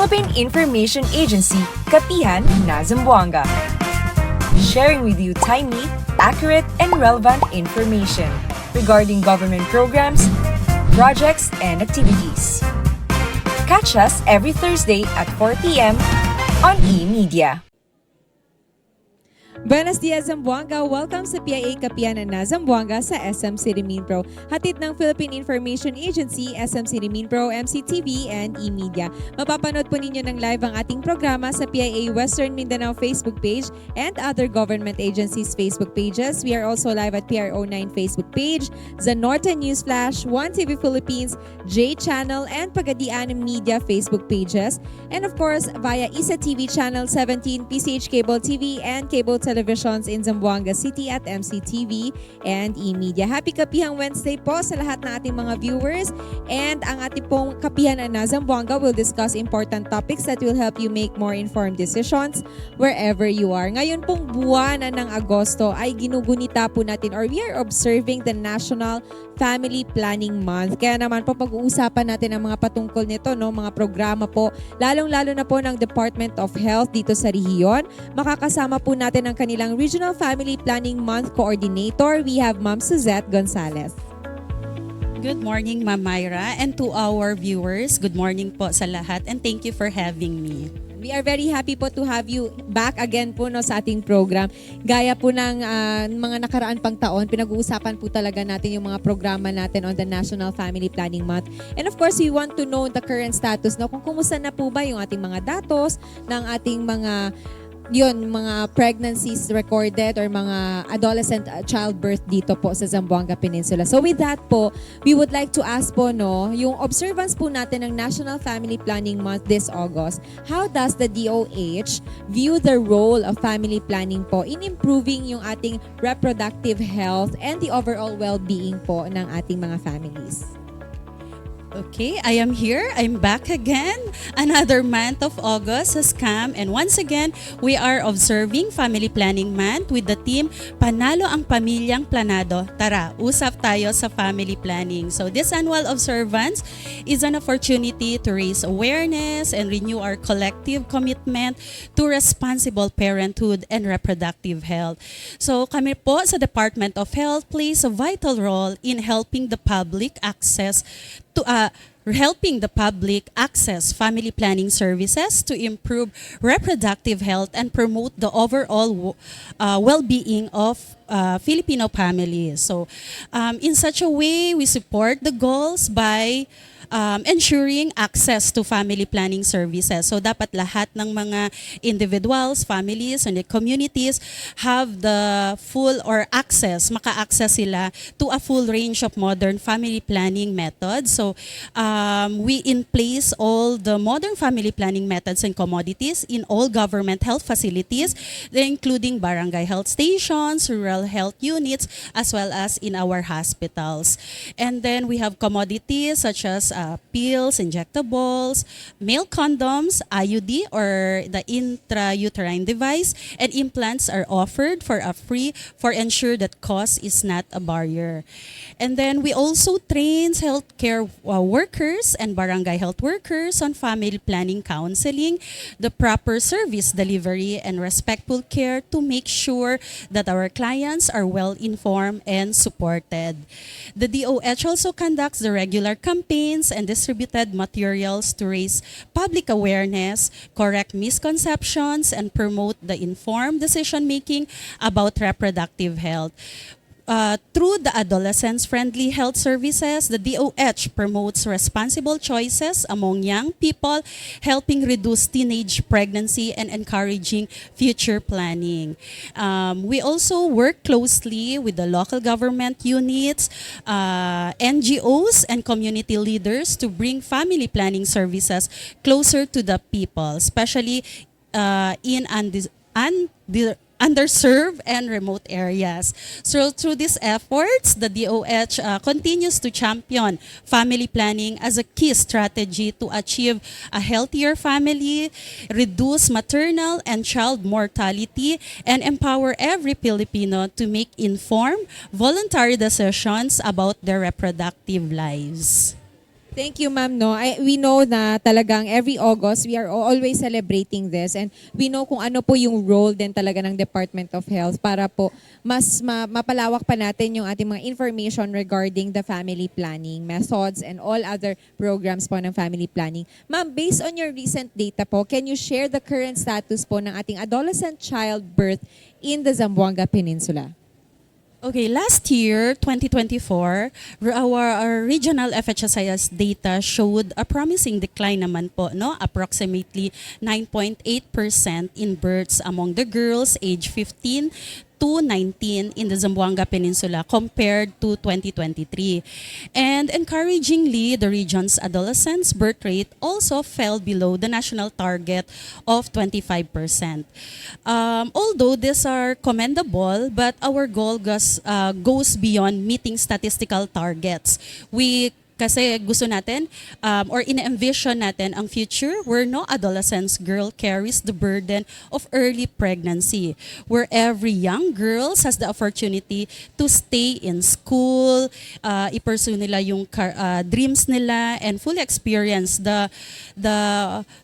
Philippine Information Agency, Kapihan Na Zamboanga. Sharing with you timely, accurate, and relevant information regarding government programs, projects, and activities. Catch us every Thursday at 4 p.m. on eMedia. Buenos dias, Zamboanga! Welcome sa PIA Kapihan Na Zamboanga sa SM City Mindpro. Hatid ng Philippine Information Agency, SM City Mindpro, MCTV, and eMedia. Mapapanood po ninyo ng live ang ating programa sa PIA Western Mindanao Facebook page and other government agencies' Facebook pages. We are also live at PRO9 Facebook page, the Northern News Flash, 1TV Philippines, J Channel, and Pagadian Media Facebook pages. And of course, via ISA TV Channel 17, PCH Cable TV, and Cable Televisions in Zamboanga City at MCTV and eMedia. Happy Kapihang Wednesday po sa lahat ng ating mga viewers. And ang ating pong Kapihan Na Zamboanga will discuss important topics that will help you make more informed decisions wherever you are. Ngayon pong buwan ng Agosto ay ginugunita po natin or we are observing the National Family Planning Month. Kaya naman po pag-uusapan natin ang mga patungkol nito, no, mga programa po, lalong-lalo na po ng Department of Health dito sa rehiyon. Makakasama po natin ang kanilang Regional Family Planning Month Coordinator. We have Ma'am Suzette Gonzalez. Good morning, Ma'am Myra, and to our viewers, good morning po sa lahat and thank you for having me. We are very happy po to have you back again po, no, sa ating program. Gaya po ng mga nakaraan pang taon, pinag-uusapan po talaga natin yung mga programa natin on the National Family Planning Month. And of course, we want to know the current status, no, kung kumusta na po ba yung ating mga datos ng ating mga pregnancies recorded or mga adolescent childbirth dito po sa Zamboanga Peninsula. So with that po, we would like to ask po, no, yung observance po natin ng National Family Planning Month this August, how does the DOH view the role of family planning po in improving yung ating reproductive health and the overall well-being po ng ating mga families? Okay, I am here. I'm back again. Another month of August has come and once again, we are observing Family Planning Month with the theme Panalo ang Pamilyang Planado. Tara, usap tayo sa family planning. So this annual observance is an opportunity to raise awareness and renew our collective commitment to responsible parenthood and reproductive health. So kami po sa Department of Health plays a vital role in helping the public access family planning services to improve reproductive health and promote the overall well-being of Filipino families. So, in such a way, we support the goals by ensuring access to family planning services. So dapat lahat ng mga individuals, families, and the communities have the full or maka-access sila to a full range of modern family planning methods. So we in place all the modern family planning methods and commodities in all government health facilities, including barangay health stations, rural health units, as well as in our hospitals. And then we have commodities such as pills, injectables, male condoms, IUD or the intrauterine device, and implants are offered for a free for ensure that cost is not a barrier. And then we also train healthcare workers and barangay health workers on family planning counseling, the proper service delivery, and respectful care to make sure that our clients are well informed and supported. The DOH also conducts the regular campaigns and distributed materials to raise public awareness, correct misconceptions, and promote the informed decision-making about reproductive health. Through the adolescents-friendly health services, the DOH promotes responsible choices among young people, helping reduce teenage pregnancy and encouraging future planning. We also work closely with the local government units, NGOs, and community leaders to bring family planning services closer to the people, especially in underserved and remote areas. So through these efforts, the DOH continues to champion family planning as a key strategy to achieve a healthier family, reduce maternal and child mortality, and empower every Filipino to make informed, voluntary decisions about their reproductive lives. Thank you, ma'am. No, we know na talagang every August, we are always celebrating this. And we know kung ano po yung role din talaga ng Department of Health para po mas mapalawak pa natin yung ating mga information regarding the family planning methods and all other programs po ng family planning. Ma'am, based on your recent data po, can you share the current status po ng ating adolescent childbirth in the Zamboanga Peninsula? Okay, last year, 2024, our regional FHSIS data showed a promising decline naman po, no? Approximately 9.8% in births among the girls age 15 to 19 in the Zamboanga Peninsula compared to 2023. And encouragingly, the region's adolescents' birth rate also fell below the national target of 25%. Although these are commendable, but our goal goes beyond meeting statistical targets. Kasi gusto natin or ina-envision natin ang future where no adolescent girl carries the burden of early pregnancy, where every young girl has the opportunity to stay in school, i-pursue nila yung dreams nila and fully experience the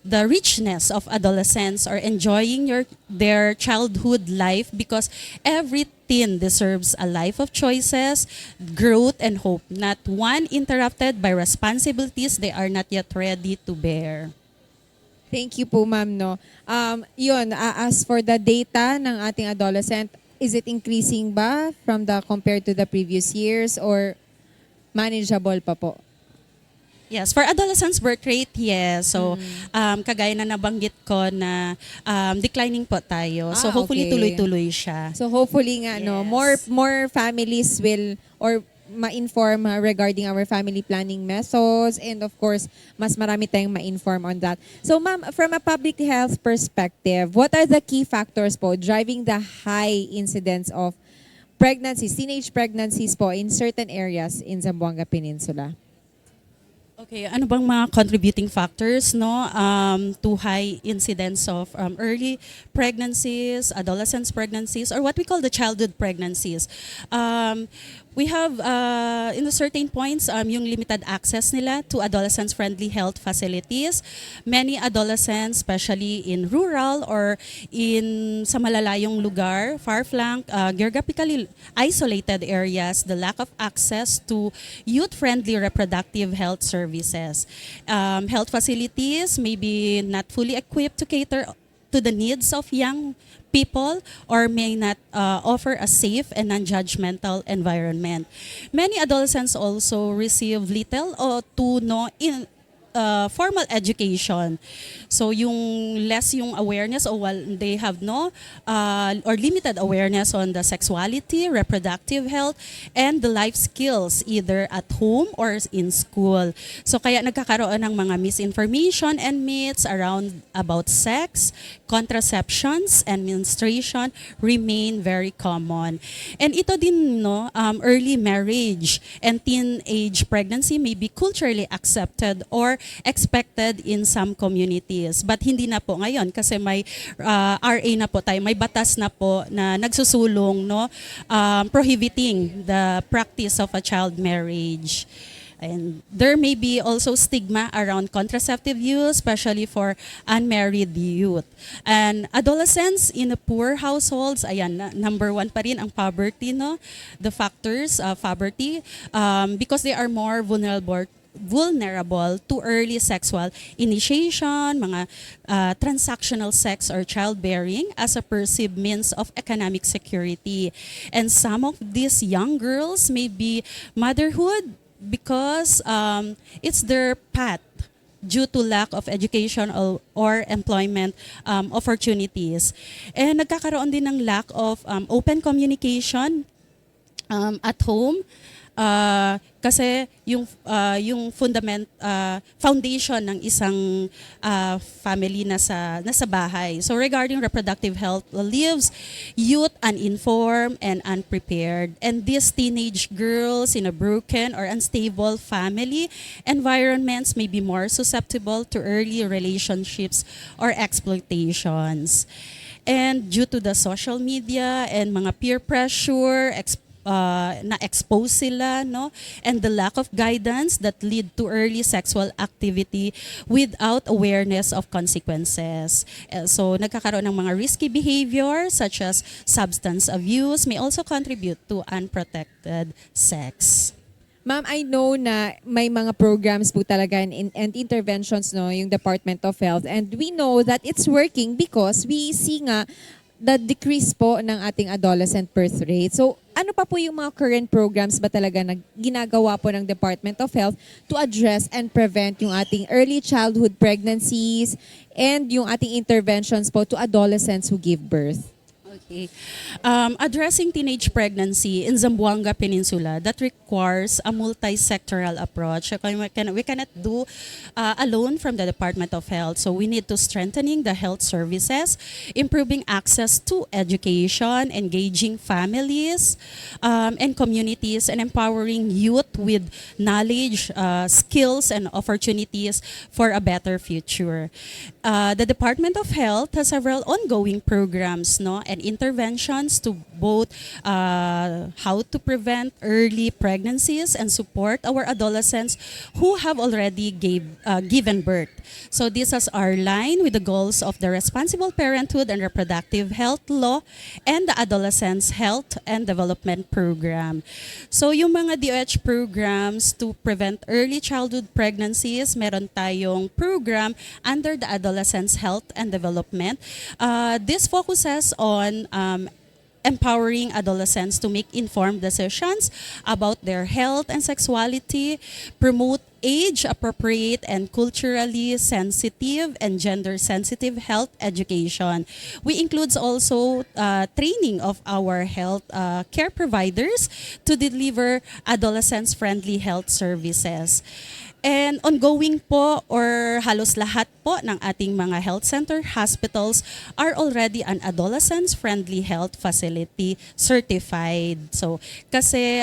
richness of adolescence or enjoying their childhood life, because every teen deserves a life of choices, growth, and hope, not one interrupted by responsibilities they are not yet ready to bear. Thank you po, ma'am. No? As for the data ng ating adolescent, is it increasing ba compared to the previous years or manageable pa po? Yes, for adolescents birth rate, yes. So, kagaya na nabanggit ko na declining po tayo. So, hopefully okay. tuloy-tuloy siya. So hopefully nga no, Yes. more families will or ma-inform regarding our family planning methods, and of course, mas marami tayong ma-inform on that. So ma'am, from a public health perspective, what are the key factors po driving the high incidence of pregnancies, teenage pregnancies po in certain areas in Zamboanga Peninsula? Okay, ano bang mga contributing factors to high incidence of early pregnancies, adolescent pregnancies, or what we call the childhood pregnancies? We have, in certain points, yung limited access nila to adolescents-friendly health facilities. Many adolescents, especially in rural or sa malalayong lugar, far-flung, geographically isolated areas, the lack of access to youth-friendly reproductive health services. Health facilities may be not fully equipped to cater to the needs of young people or may not offer a safe and non-judgmental environment. Many adolescents also receive little or to no formal education. So yung less yung awareness or they have no or limited awareness on the sexuality, reproductive health, and the life skills either at home or in school. So kaya nagkakaroon ng mga misinformation and myths about sex, contraceptions, and menstruation remain very common. And ito din early marriage and teenage pregnancy may be culturally accepted or expected in some communities. But hindi na po ngayon kasi may RA na po tayo, may batas na po na nagsusulong prohibiting the practice of a child marriage. And there may be also stigma around contraceptive use, especially for unmarried youth. And adolescents in poor households, ayan, number one pa rin ang poverty, the factors of poverty, because they are more vulnerable to early sexual initiation, mga transactional sex or childbearing as a perceived means of economic security. And some of these young girls may be motherhood because it's their path due to lack of education or employment opportunities. And nagkakaroon din ng lack of open communication at home. Kasi yung foundation ng isang family nasa bahay. So regarding reproductive health leaves youth uninformed and unprepared, and these teenage girls in a broken or unstable family environments may be more susceptible to early relationships or exploitations. And due to the social media and mga peer pressure, na-expose sila, no? And the lack of guidance that lead to early sexual activity without awareness of consequences. So nagkakaroon ng mga risky behavior such as substance abuse may also contribute to unprotected sex. Ma'am, I know na may mga programs po talaga and interventions no yung Department of Health, and we know that it's working because we see nga the decrease po ng ating adolescent birth rate. So ano pa po yung mga current programs ba talaga na ginagawa po ng Department of Health to address and prevent yung ating early childhood pregnancies and yung ating interventions po to adolescents who give birth? Okay. Addressing teenage pregnancy in Zamboanga Peninsula, that requires a multi-sectoral approach. We cannot do alone from the Department of Health. So we need to strengthening the health services, improving access to education, engaging families and communities, and empowering youth with knowledge, skills, and opportunities for a better future. The Department of Health has several ongoing programs, no, and interventions to both how to prevent early pregnancies and support our adolescents who have already given birth. So this is our line with the goals of the Responsible Parenthood and Reproductive Health Law and the Adolescents Health and Development Program. So yung mga DOH programs to prevent early childhood pregnancies, meron tayong program under the Adolescents Health and Development. This focuses on empowering adolescents to make informed decisions about their health and sexuality, promote age-appropriate and culturally sensitive and gender-sensitive health education. We includes also training of our health care providers to deliver adolescents-friendly health services. And ongoing po or halos lahat po ng ating mga health center hospitals are already an adolescents-friendly health facility certified. So kasi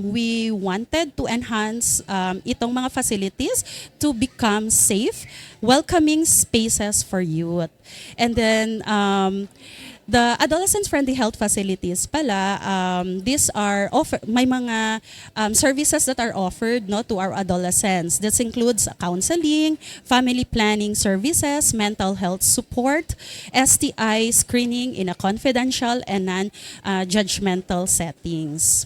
we wanted to enhance itong mga facilities to become safe, welcoming spaces for youth. And then the adolescents-friendly health facilities pala, these are may mga services that are offered no to our adolescents. This includes counseling, family planning services, mental health support, STI screening in a confidential and non-judgmental settings.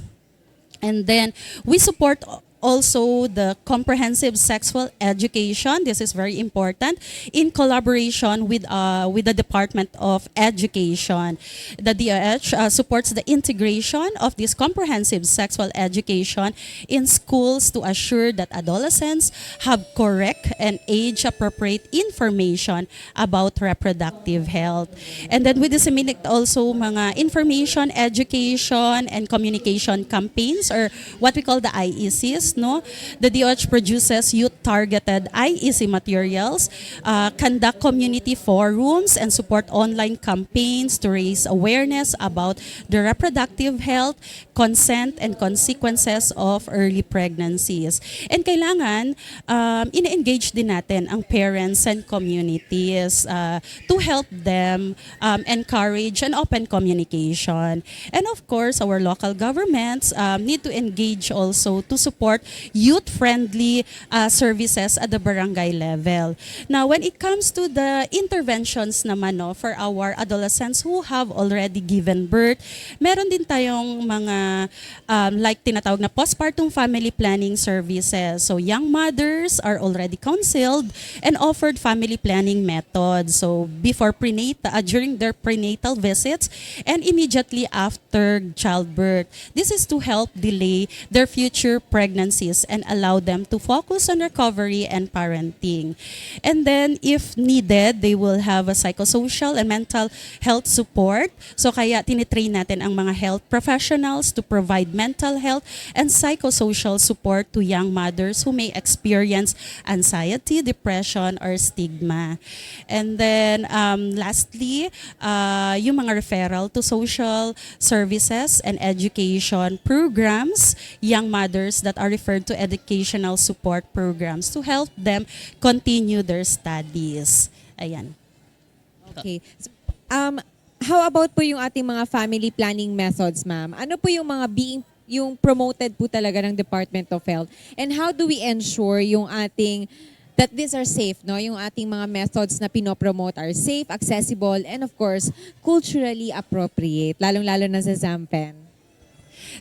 And then we support also the comprehensive sexual education. This is very important in collaboration with the Department of Education. The DOH supports the integration of this comprehensive sexual education in schools to assure that adolescents have correct and age-appropriate information about reproductive health. And then we disseminate also mga information, education, and communication campaigns, or what we call the IECs. No, the DOH produces youth-targeted IEC materials, conduct community forums, and support online campaigns to raise awareness about the reproductive health, consent, and consequences of early pregnancies. And kailangan ine-engage din natin ang parents and communities to help them encourage an open communication. And of course, our local governments need to engage also to support youth-friendly services at the barangay level. Now, when it comes to the interventions naman no, for our adolescents who have already given birth, meron din tayong mga like tinatawag na postpartum family planning services. So, young mothers are already counseled and offered family planning methods. So, before during their prenatal visits and immediately after childbirth. This is to help delay their future pregnancies and allow them to focus on recovery and parenting. And then, if needed, they will have a psychosocial and mental health support. So, kaya tinitrain natin ang mga health professionals to provide mental health and psychosocial support to young mothers who may experience anxiety, depression, or stigma. And then, lastly, yung mga referral to social services and education programs, young mothers that are referred to educational support programs to help them continue their studies. Ayan. Okay. So, How about po yung ating mga family planning methods, ma'am? Ano po yung mga yung promoted po talaga ng Department of Health? And how do we ensure yung ating that these are safe, no? Yung ating mga methods na pinopromote are safe, accessible, and of course, culturally appropriate, lalong-lalo na sa ZamPen.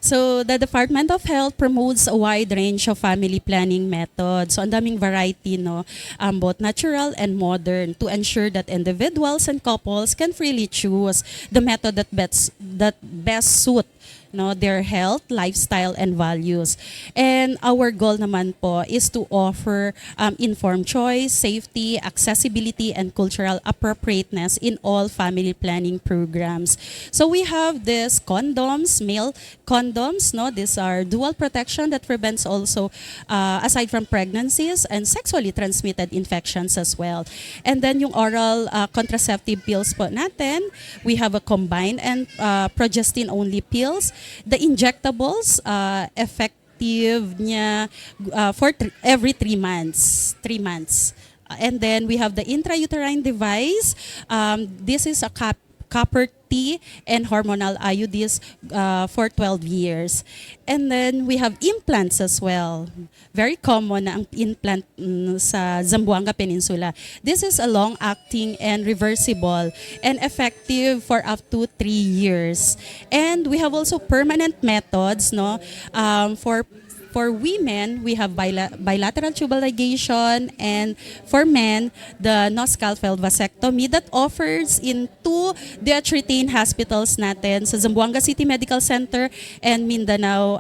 So, the Department of Health promotes a wide range of family planning methods. So, ang daming variety, no? Both natural and modern to ensure that individuals and couples can freely choose the method that best suit their health, lifestyle, and values. And our goal naman po is to offer informed choice, safety, accessibility, and cultural appropriateness in all family planning programs. So we have this condoms, male condoms, no? These are dual protection that prevents also, aside from pregnancies and sexually transmitted infections as well. And then yung oral contraceptive pills po natin, we have a combined and progestin-only pills. The injectables, effective niya for every 3 months. 3 months. And then we have the intrauterine device. This is a copper T and hormonal IUDs for 12 years. And then we have implants as well. Very common na ang implant sa Zamboanga Peninsula. This is a long-acting and reversible and effective for up to 3 years. And we have also permanent methods, no, for women, we have bilateral tubal ligation, and for men, the no-scalpel vasectomy that offers in 2 DH-retained hospitals natin sa Zamboanga City Medical Center and Mindanao,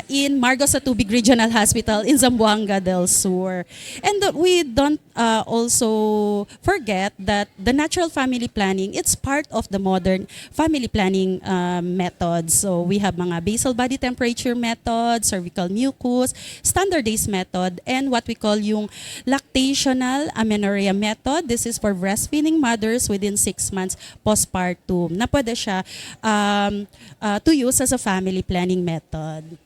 in Margos sa Tubig Regional Hospital in Zamboanga del Sur. And we don't also forget that the natural family planning, it's part of the modern family planning methods. So we have mga basal body temperature method, cervical mucus, standardized method, and what we call yung lactational amenorrhea method. This is for breastfeeding mothers within 6 months postpartum na pwede siya to use as a family planning method.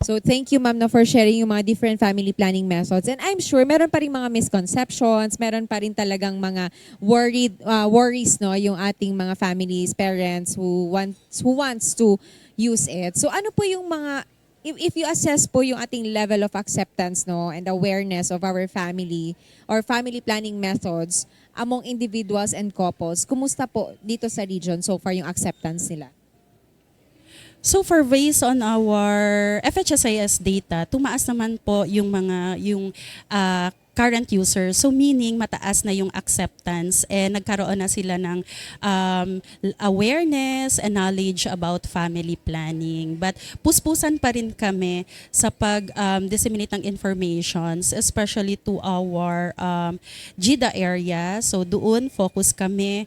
So thank you, ma'am, for sharing yung mga different family planning methods. And I'm sure meron pa rin mga misconceptions, meron pa rin talagang mga worries, no, yung ating mga families, parents who wants to use it. So ano po yung mga if you assess po yung ating level of acceptance, no, and awareness of our family or family planning methods among individuals and couples, kumusta po dito sa region so far yung acceptance nila? So for based on our FHSIS data, tumaas naman po yung current users. So meaning mataas na yung acceptance and nagkaroon na sila ng awareness and knowledge about family planning. But puspusan pa rin kami sa pag-disseminate ng informations, especially to our GIDA area. So doon focus kami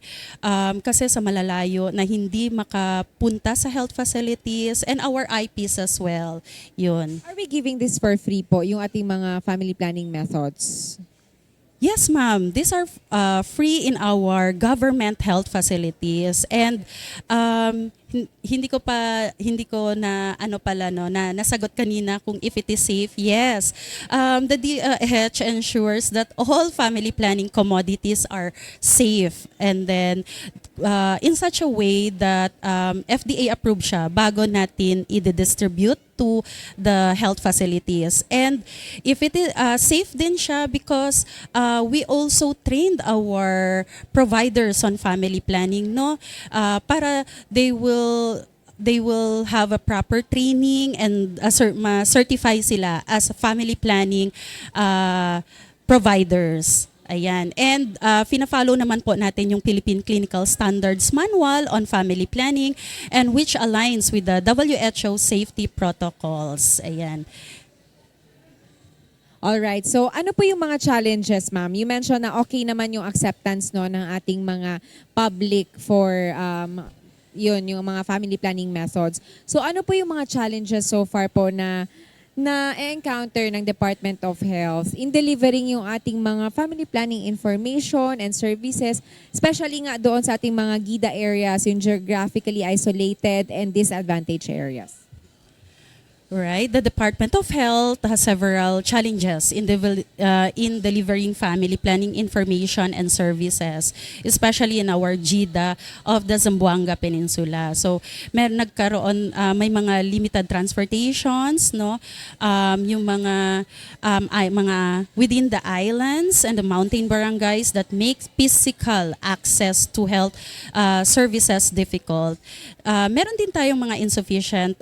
kasi sa malalayo na hindi makapunta sa health facilities and our IPs as well. Yun. Are we giving this for free po, yung ating mga family planning methods? Yes, ma'am. These are free in our government health facilities, and hindi ko na nasagot kanina kung if it is safe. Yes. The DH ensures that all family planning commodities are safe, and then in such a way that FDA approved siya bago natin i-distribute to the health facilities. And if it is safe din siya because we also trained our providers on family planning, no, para they will have a proper training and certify sila as family planning providers. Ayan. And fina-follow naman po natin yung Philippine Clinical Standards Manual on Family Planning, and which aligns with the WHO safety protocols. Ayan. Alright. So ano po yung mga challenges, ma'am? You mentioned na okay naman yung acceptance, no, ng ating mga public for yung mga family planning methods. So ano po yung mga challenges so far po na encounter ng Department of Health in delivering yung ating mga family planning information and services, especially nga doon sa ating mga GIDA areas, yung geographically isolated and disadvantaged areas? Right, the Department of Health has several challenges in delivering family planning information and services, especially in our GIDA of the Zamboanga Peninsula. So, may mga limited transportations, no? Yung mga within the islands and the mountain barangays that make physical access to health services difficult. Meron din tayong mga insufficient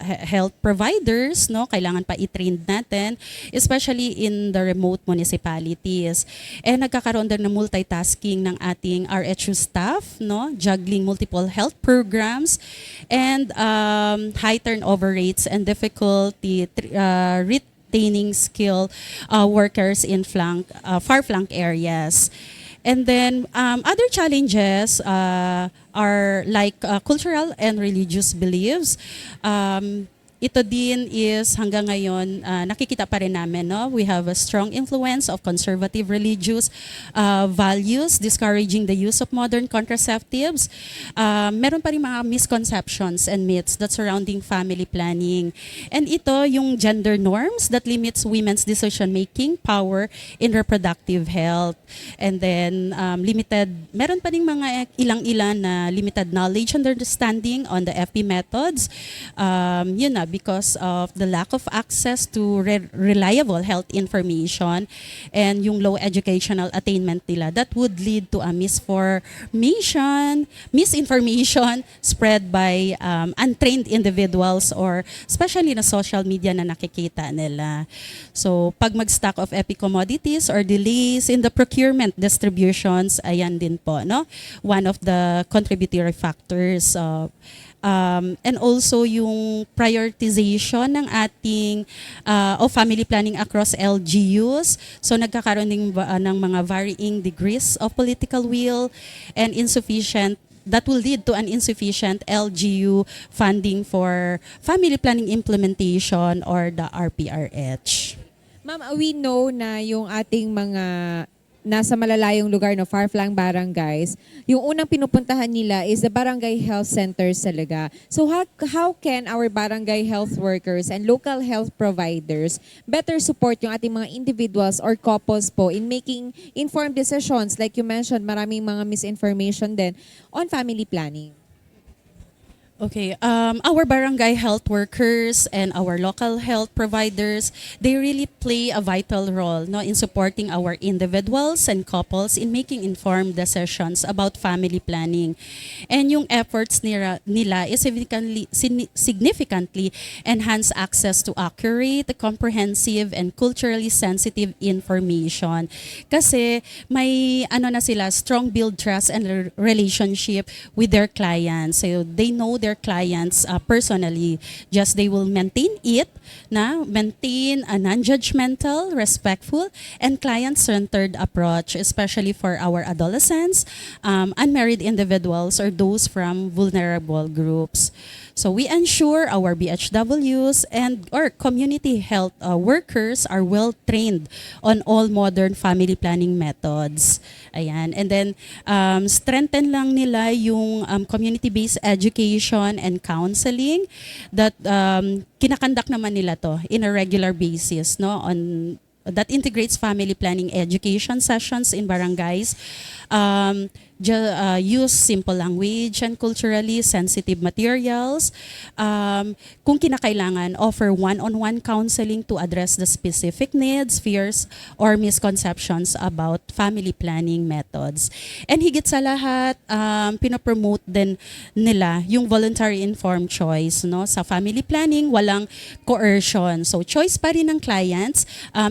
health providers, no? Kailangan pa i-train natin, especially in the remote municipalities. And nagkakaroon din ng multitasking ng ating RHU staff, no? Juggling multiple health programs and high turnover rates and difficulty retaining skilled workers in far-flung areas. And then other challenges are like cultural and religious beliefs. Ito din is hanggang ngayon nakikita pa rin namin, no? We have a strong influence of conservative religious values discouraging the use of modern contraceptives. Meron pa rin mga misconceptions and myths that surrounding family planning. And ito yung gender norms that limits women's decision-making power in reproductive health. And then meron pa rin mga ilang-ilan na limited knowledge and understanding on the FP methods. Yun na, because of the lack of access to reliable health information and yung low educational attainment nila, that would lead to a misinformation spread by untrained individuals or especially na social media na nakikita nila. So, pag mag-stock of epi commodities or delays in the procurement distributions, ayan din po, no? One of the contributory factors and also yung prioritization ng ating of family planning across LGUs. So nagkakaroon din ng mga varying degrees of political will and that will lead to an insufficient LGU funding for family planning implementation or the RPRH. Ma'am, we know na yung ating mga nasa malalayong lugar, no, far-flung barangays, yung unang pinupuntahan nila is the barangay health centers talaga. So how can our barangay health workers and local health providers better support yung ating mga individuals or couples po in making informed decisions? Like you mentioned, maraming mga misinformation din on family planning. Okay, our barangay health workers and our local health providers, they really play a vital role, no, in supporting our individuals and couples in making informed decisions about family planning. And yung efforts nila is significantly enhance access to accurate, comprehensive, and culturally sensitive information. Kasi may strong build trust and relationship with their clients. So they know their clients personally. Just they will maintain a non-judgmental, respectful, and client-centered approach, especially for our adolescents, unmarried individuals, or those from vulnerable groups. So we ensure our BHWs and our community health workers are well trained on all modern family planning methods. Ayan. And then strengthen lang nila yung community-based education and counseling that kinakandak naman nila to in a regular basis, no, on that integrates family planning education sessions in barangays. Use simple language and culturally sensitive materials. Kung kinakailangan, offer one-on-one counseling to address the specific needs, fears, or misconceptions about family planning methods. And higit sa lahat, pinopromote din nila yung voluntary informed choice, no? Sa family planning, walang coercion. So choice pa rin ng clients,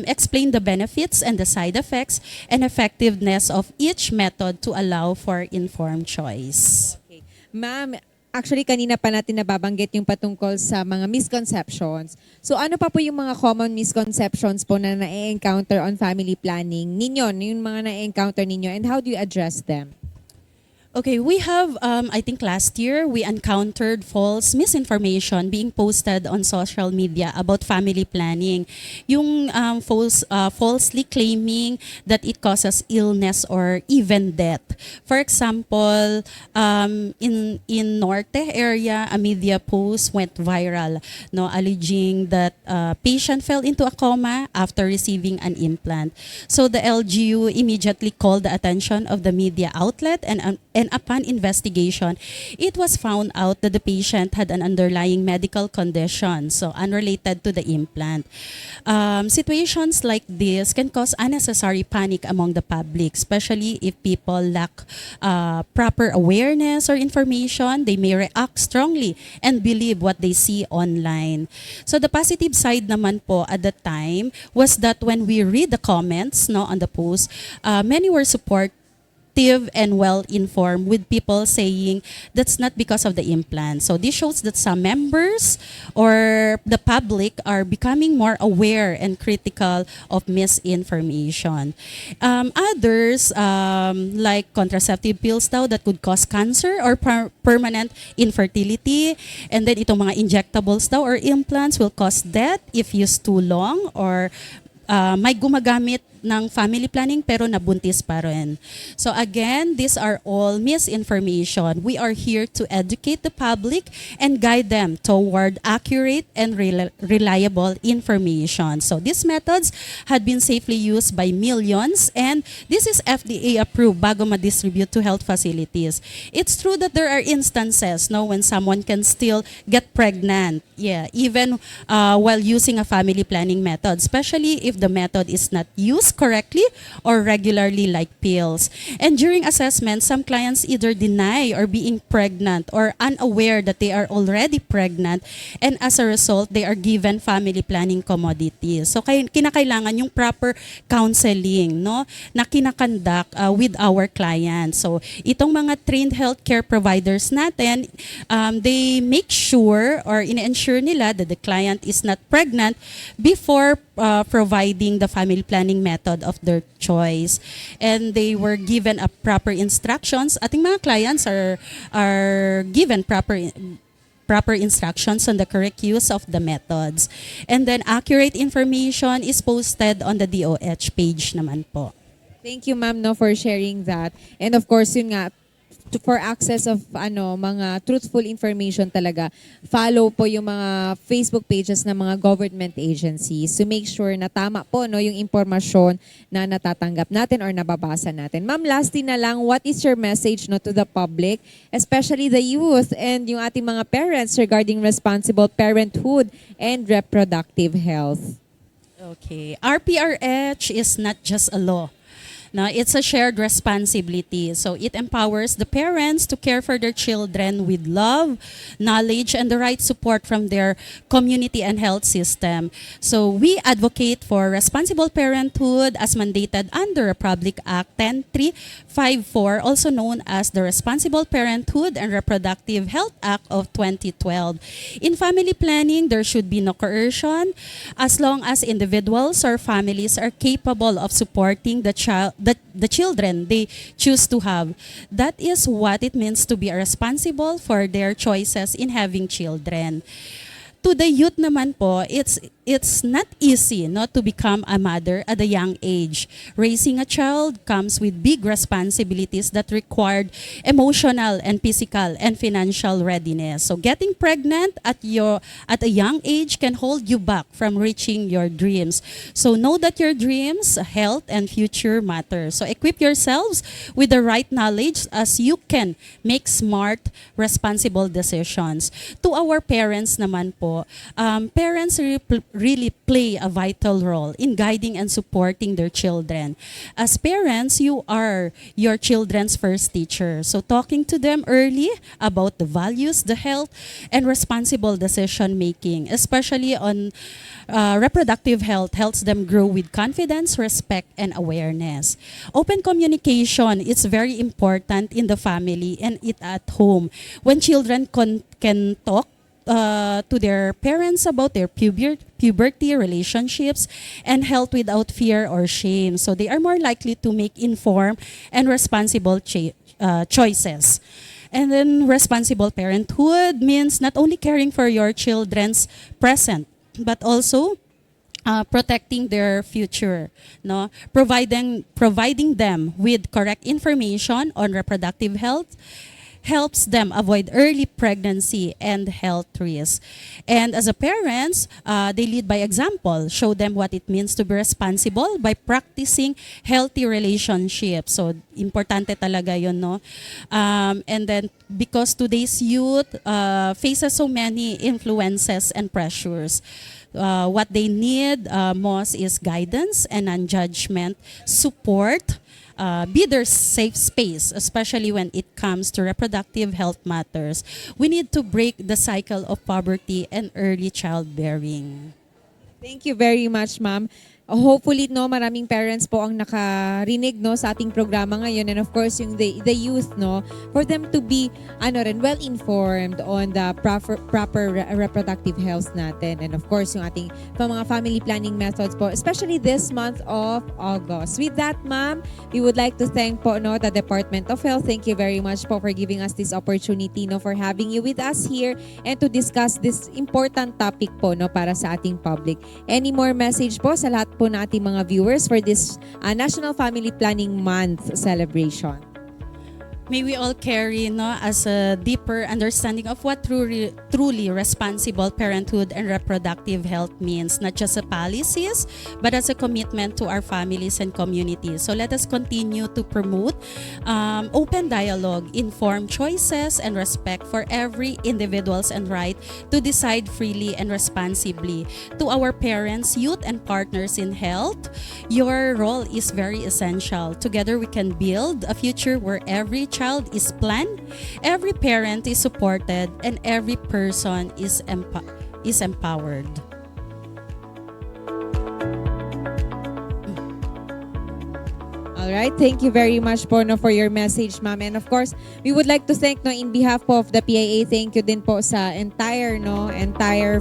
explain the benefits and the side effects and effectiveness of each method to allow for informed choice. Okay. Ma'am, actually kanina pa natin nababanggit yung patungkol sa mga misconceptions. So ano pa po yung mga common misconceptions po na na-encounter on family planning ninyo, yung mga na-encounter ninyo, and how do you address them? Okay, we have, I think last year, we encountered false misinformation being posted on social media about family planning. Yung falsely claiming that it causes illness or even death. For example, in Norte area, a media post went viral, no, alleging that patient fell into a coma after receiving an implant. So the LGU immediately called the attention of the media outlet, and upon investigation, it was found out that the patient had an underlying medical condition, so unrelated to the implant. Situations like this can cause unnecessary panic among the public, especially if people lack proper awareness or information. They may react strongly and believe what they see online. So the positive side naman po at the time was that when we read the comments, no, on the post, many were supportive and well-informed, with people saying that's not because of the implant. So this shows that some members or the public are becoming more aware and critical of misinformation. Others, like contraceptive pills daw that could cause cancer or permanent infertility. And then itong mga injectables daw or implants will cause death if used too long, or may gumagamit ng family planning pero nabuntis pa rin. So again, these are all misinformation. We are here to educate the public and guide them toward accurate and reliable information. So these methods had been safely used by millions, and this is FDA approved bago ma-distribute to health facilities. It's true that there are instances, no, when someone can still get pregnant, even while using a family planning method, especially if the method is not used correctly or regularly, like pills. And during assessment, some clients either deny or being pregnant or unaware that they are already pregnant, and as a result, they are given family planning commodities. So kinakailangan yung proper counseling, no, na kinakandak with our clients. So itong mga trained healthcare providers natin, they make sure or ina-ensure nila that the client is not pregnant before providing the family planning method of their choice. And they were given a proper instructions. Ating mga clients are given proper instructions on the correct use of the methods. And then accurate information is posted on the DOH page naman po. Thank you, ma'am, no, for sharing that. And of course, yun nga, for access of mga truthful information talaga, follow po yung mga Facebook pages ng mga government agencies to make sure na tama po, no, yung impormasyon na natatanggap natin or nababasa natin. Ma'am, lastly na lang, what is your message, no, to the public, especially the youth and yung ating mga parents regarding responsible parenthood and reproductive health? Okay. RPRH is not just a law. No, it's a shared responsibility. So it empowers the parents to care for their children with love, knowledge, and the right support from their community and health system. So we advocate for responsible parenthood as mandated under Republic Act 10354, also known as the Responsible Parenthood and Reproductive Health Act of 2012. In family planning, there should be no coercion as long as individuals or families are capable of supporting the children they choose to have. That is what it means to be responsible for their choices in having children. To the youth naman po, it's not easy not to become a mother at a young age. Raising a child comes with big responsibilities that required emotional and physical and financial readiness. So getting pregnant at a young age can hold you back from reaching your dreams. So know that your dreams, health, and future matter. So equip yourselves with the right knowledge as you can make smart, responsible decisions. To our parents naman po, parents really play a vital role in guiding and supporting their children. As parents, you are your children's first teacher. So talking to them early about the values, the health, and responsible decision making, especially on reproductive health, helps them grow with confidence, respect, and awareness. Open communication is very important in the family and at home. When children can talk to their parents about their puberty, relationships, and health without fear or shame. So they are more likely to make informed and responsible choices. And then responsible parenthood means not only caring for your children's present, but also protecting their future, no? Providing them with correct information on reproductive health helps them avoid early pregnancy and health risks. And as a parents, they lead by example, show them what it means to be responsible by practicing healthy relationships. So, importante talaga yun, no? And then, because today's youth faces so many influences and pressures, what they need most is guidance and non-judgment, support, be their safe space, especially when it comes to reproductive health matters. We need to break the cycle of poverty and early childbearing. Thank you very much, ma'am. Hopefully, no, maraming parents po ang nakarinig, no, sa ating programa ngayon, and of course yung the youth, no, for them to be well informed on the proper reproductive health natin, and of course yung ating mga family planning methods po, especially this month of August. With that, ma'am, we would like to thank po, no, the Department of Health. Thank you very much po for giving us this opportunity, no, for having you with us here and to discuss this important topic po, no, para sa ating public. Any more message po sa lahat po nating mga viewers for this National Family Planning Month celebration? May we all carry, no, as a deeper understanding of what truly responsible parenthood and reproductive health means, not just as policies, but as a commitment to our families and communities. So let us continue to promote open dialogue, informed choices, and respect for every individual's and right to decide freely and responsibly. To our parents, youth, and partners in health, your role is very essential. Together we can build a future where every child is planned, every parent is supported, and every person is empowered. All right, thank you very much po, no, for your message, ma'am. And of course, we would like to thank, no, in behalf po of the PIA, thank you din po sa entire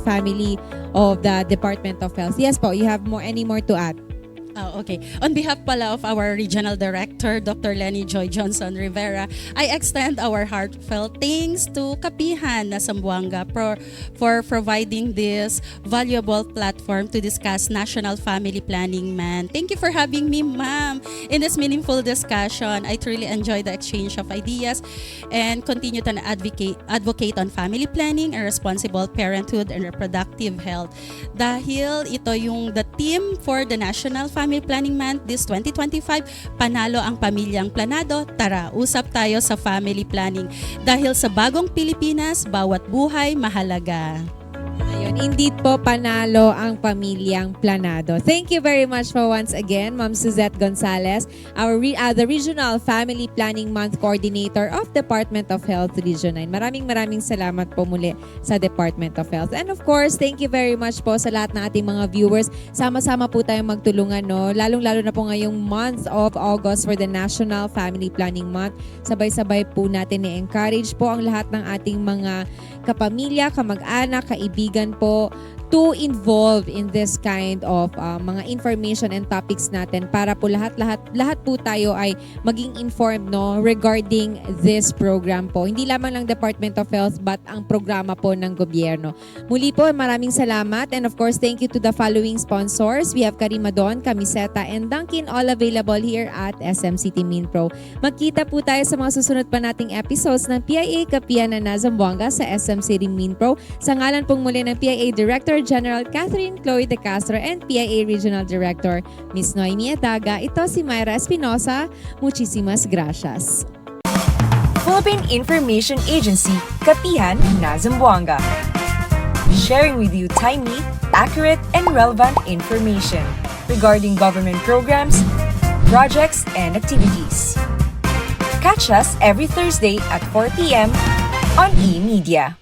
family of the Department of Health. Yes po, you have any more to add? Oh, okay. On behalf pala of our Regional Director, Dr. Lenny Joy Johnson Rivera, I extend our heartfelt thanks to Kapihan Na Zamboanga for providing this valuable platform to discuss National Family Planning Month. Thank you for having me, ma'am, in this meaningful discussion. I truly enjoy the exchange of ideas and continue to advocate on family planning and responsible parenthood and reproductive health. Dahil ito yung the theme for the National Family Planning Month this 2025, Panalo ang Pamilyang Planado. Tara, usap tayo sa family planning. Dahil sa bagong Pilipinas, bawat buhay mahalaga. Ayun, indeed po, panalo ang Pamilyang Planado. Thank you very much for once again, Ma'am Suzette Gonzalez, the Regional Family Planning Month Coordinator of Department of Health Region 9. Maraming salamat po muli sa Department of Health. And of course, thank you very much po sa lahat ng ating mga viewers. Sama-sama po tayong magtulungan, no? Lalong-lalo na po ngayong month of August for the National Family Planning Month. Sabay-sabay po natin i-encourage po ang lahat ng ating mga kapamilya, kamag-anak, kaibigan po to involve in this kind of mga information and topics natin para po lahat po tayo ay maging informed, no, regarding this program po. Hindi lamang ng Department of Health but ang programa po ng gobyerno. Muli po, maraming salamat, and of course, thank you to the following sponsors. We have Karimadon, Camiseta, and Dunkin, all available here at SM City Mindpro. Magkita po tayo sa mga susunod pa nating episodes ng PIA Kapihan Na Zamboanga sa SM City Mindpro. Sa ngalan pong muli ng PIA Director General Catherine Chloe De Castro and PIA Regional Director Ms. Noemi Adaga, ito si Myra Espinosa. Muchísimas gracias. Philippine Information Agency, Kapihan Na Zamboanga. Sharing with you timely, accurate, and relevant information regarding government programs, projects, and activities. Catch us every Thursday at 4 p.m. on eMedia.